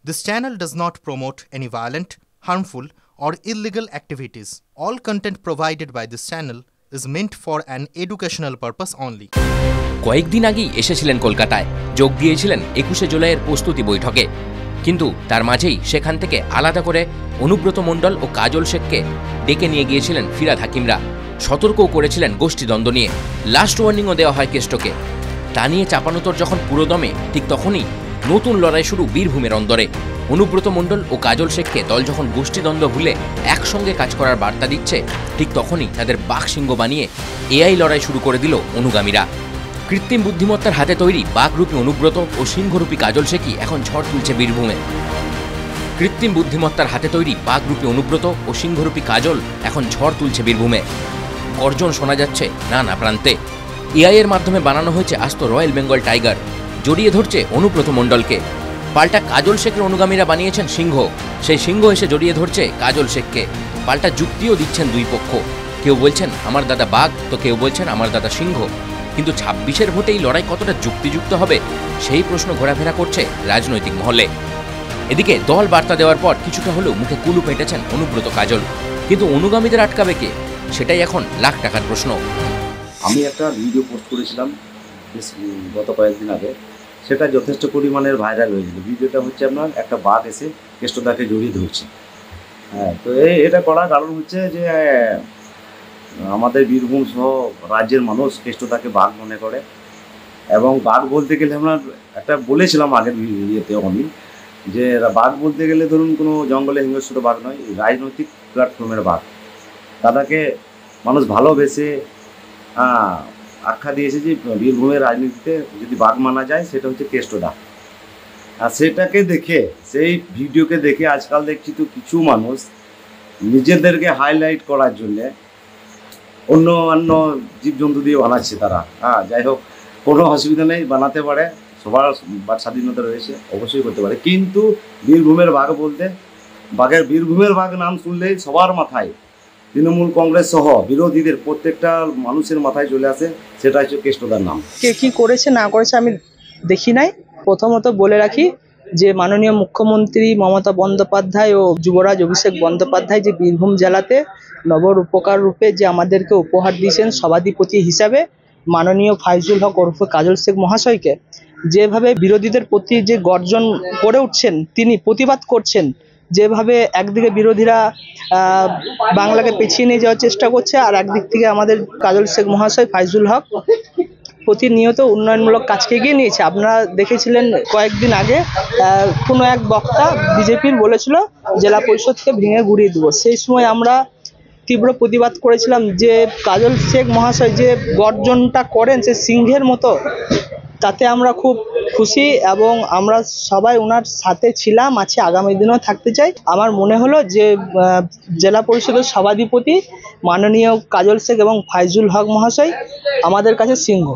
This channel does not promote any violent, harmful, or illegal activities. All content provided by this channel is meant for an educational purpose only. কয়েকদিন আগেই এসেছিলেন কলকাতায়, যোগ দিয়েছিলেন ২১শে জুলাইয়ের প্রস্তুতি বৈঠকে। কিন্তু তার মাঝেই সেখান থেকে আলাদা করে অনুব্রত মণ্ডল ও কাজল শেখকে ডেকে নিয়ে গিয়েছিলেন ফিরহাদ হাকিমরা। সতর্কও করেছিলেন গোষ্ঠীদ্বন্দ্ব নিয়ে, লাস্ট ওয়ার্নিংও দেওয়া হয় কেষ্টকে। তা নিয়ে চাপানোতর যখন পুরোদমে, ঠিক তখনই নতুন লড়াই শুরু বীরভূমের অন্দরে। অনুব্রত মণ্ডল ও কাজল শেখকে দল যখন গোষ্ঠীদ্বন্দ্ব ভুলে একসঙ্গে কাজ করার বার্তা দিচ্ছে, ঠিক তখনই তাদের বাঘসিংহ বানিয়ে এআই লড়াই শুরু করে দিল অনুগামীরা। কৃত্রিম বুদ্ধিমত্তার হাতে তৈরি বাঘরূপী অনুব্রত ও সিংহরূপী কাজল শেখই এখন ঝড় তুলছে বীরভূমে। কৃত্রিম বুদ্ধিমত্তার হাতে তৈরি বাঘরূপী অনুব্রত ও সিংহরূপী কাজল এখন ঝড় তুলছে বীরভূমে। গর্জন শোনা যাচ্ছে নানা প্রান্তে। এআই এর মাধ্যমে বানানো হয়েছে আস্ত রয়্যাল বেঙ্গল টাইগার, জড়িয়ে ধরছে অনুব্রত মণ্ডলকে। পাল্টা কাজল শেখের অনুগামীরা বানিয়েছেন সিংহ, সেই সিংহ এসে জড়িয়ে ধরছে কাজল শেখকে। পাল্টা যুক্তিও দিচ্ছেন দুই পক্ষ, কেউ বলছেন আমার দাদা বাঘ, তো কেউ বলছেন আমার দাদা সিংহ। কিন্তু ২৬-এর ভোটে এই লড়াই কতটা যুক্তিযুক্ত হবে, সেই প্রশ্ন ঘোরাফেরা করছে রাজনৈতিক মহলে। এদিকে দল বার্তা দেওয়ার পর কিছুটা হলেও মুখে কুলু পেটেছেন অনুব্রত কাজল, কিন্তু অনুগামীদের আটকাবে কে, সেটাই এখন লাখ টাকার প্রশ্ন। আমি একটা ভিডিও পোস্ট করেছিলাম গত কয়েকদিন আগে, সেটা যথেষ্ট পরিমাণের ভাইরাল হয়েছিল। ভিডিওটা হচ্ছে আপনার একটা বাঘ এসে কেষ্টদাকে জড়িয়ে ধরছে। হ্যাঁ, তো এটা করার কারণ হচ্ছে যে আমাদের বীরভূম সহ রাজ্যের মানুষ কেষ্টদাকে বাঘ মনে করে। এবং বাঘ বলতে গেলে আমরা একটা বলেছিলাম আগের ইয়েতেও আমি, যে বাঘ বলতে গেলে ধরুন কোনো জঙ্গলে হিংস্র বাঘ নয়, রাজনৈতিক প্ল্যাটফর্মের বাঘ। দাদাকে মানুষ ভালোবেসে আখ্যা দিয়েছে যে বীরভূমের রাজনীতিতে যদি বাঘ মানা যায় সেটা হচ্ছে কেষ্টদা। আর সেটাকে দেখে, সেই ভিডিওকে দেখে আজকাল দেখছি তো কিছু মানুষ নিজেদেরকে হাইলাইট করার জন্যে অন্য জীবজন্তু দিয়ে বানাচ্ছে তারা। যাই হোক, কোনো অসুবিধা নেই, বানাতে পারে, সবার স্বাধীনতা রয়েছে, অবশ্যই করতে পারে। কিন্তু বীরভূমের বাঘ বলতে, বীরভূমের বাঘ নাম শুনলেই সবার মাথায়, তৃণমূল কংগ্রেস সহ বিরোধীদের প্রত্যেকটা মানুষের মাথায় চলে আসে, সেটা হচ্ছে কেষ্টদার নাম। কে কি করেছে না করেছে আমি দেখি নাই। প্রথমত বলে রাখি যে মাননীয় মুখ্যমন্ত্রী মমতা বন্দ্যোপাধ্যায় ও যুবরাজ অভিষেক বন্দ্যোপাধ্যায় যে বীরভূম জেলাতে নবরূপকার রূপে যে আমাদেরকে উপহার দিয়েছেন সভাধিপতি হিসাবে মাননীয় ফাইজুল হক ওরফে কাজল শেখ মহাশয়কে, যেভাবে বিরোধীদের প্রতি যে গর্জন করে উঠছেন, তিনি প্রতিবাদ করছেন, যেভাবে একদিকে বিরোধীরা বাংলাকে পেছিয়ে নিয়ে যাওয়ার চেষ্টা করছে, আর একদিক থেকে আমাদের কাজল শেখ মহাশয় ফাইজুল হক প্রতিনিয়ত উন্নয়নমূলক কাজকে এগিয়ে নিয়েছে। আপনারা দেখেছিলেন কয়েকদিন আগে কোনো এক বক্তা বিজেপির বলেছিল জেলা পরিষদকে ভেঙে গুড়িয়ে দেবো। সেই সময় আমরা তীব্র প্রতিবাদ করেছিলাম যে কাজল শেখ মহাশয় যে গর্জনটা করেন সে সিংহের মতো, তাতে আমরা খুব খুশি এবং আমরা সবাই ওনার সাথে ছিলাম, আছি, আগামী দিনেও থাকতে চাই। আমার মনে হলো যে জেলা পরিষদের সভাধিপতি মাননীয় কাজল শেখ এবং ফাইজুল হক মহাশয় আমাদের কাছে সিংহ।